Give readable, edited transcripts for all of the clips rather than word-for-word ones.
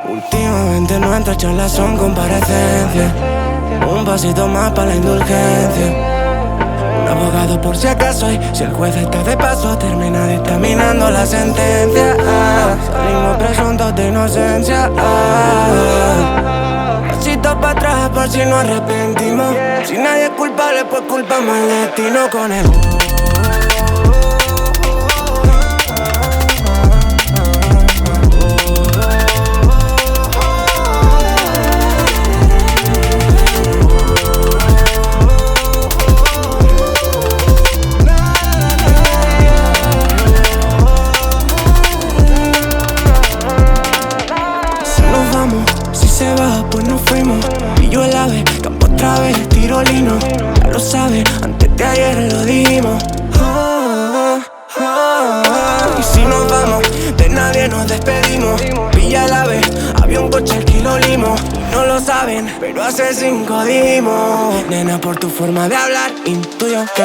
Últimamente nuestras charlas son comparecencias, un pasito más para la indulgencia. Un abogado por si acaso, y si el juez está de paso termina dictaminando la sentencia. Salimos presuntos de inocencia. Pasito para atrás por si nos arrepentimos. Si nadie es culpable, pues culpamos al destino con el pues nos fuimos. Y yo el ave, campo otra vez, tirolino. Ya lo sabes, antes de ayer lo dimos. Y si nos vamos, de nadie nos despedimos. Pilla el ave, había un coche al que lo limos. No lo saben, pero hace 5 dimos. Nena, por tu forma de hablar, intuyo que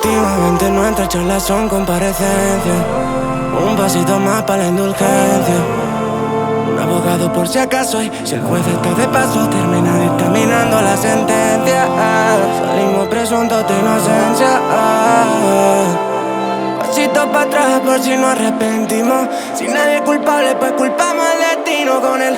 últimamente nuestras charlas son comparecencias, un pasito más para la indulgencia. Un abogado por si acaso, y si el juez está de paso termina dictaminando la sentencia. Salimos presuntos de inocencia. Pasito para atrás por si nos arrepentimos. Si nadie es culpable, pues culpamos al destino con el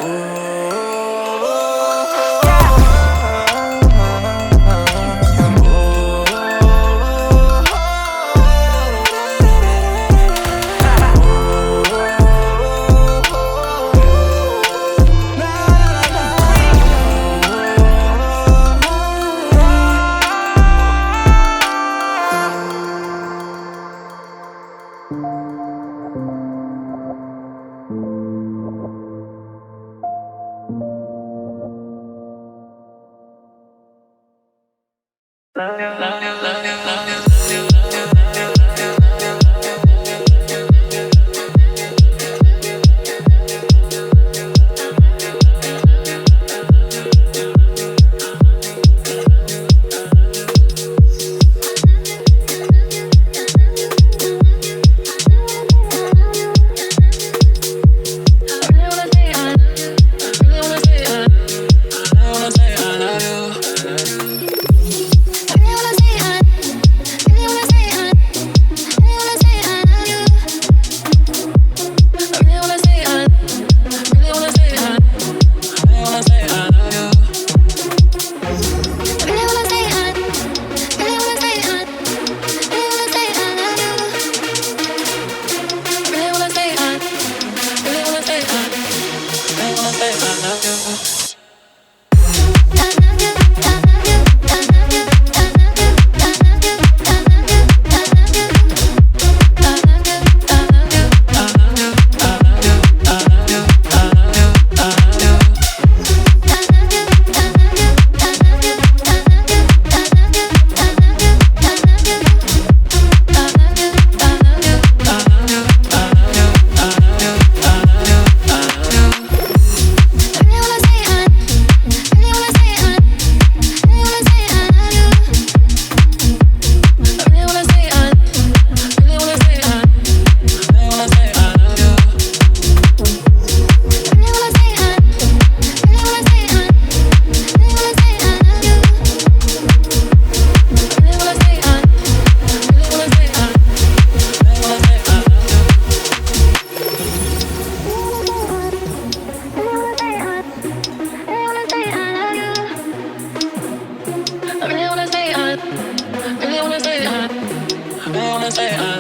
eh,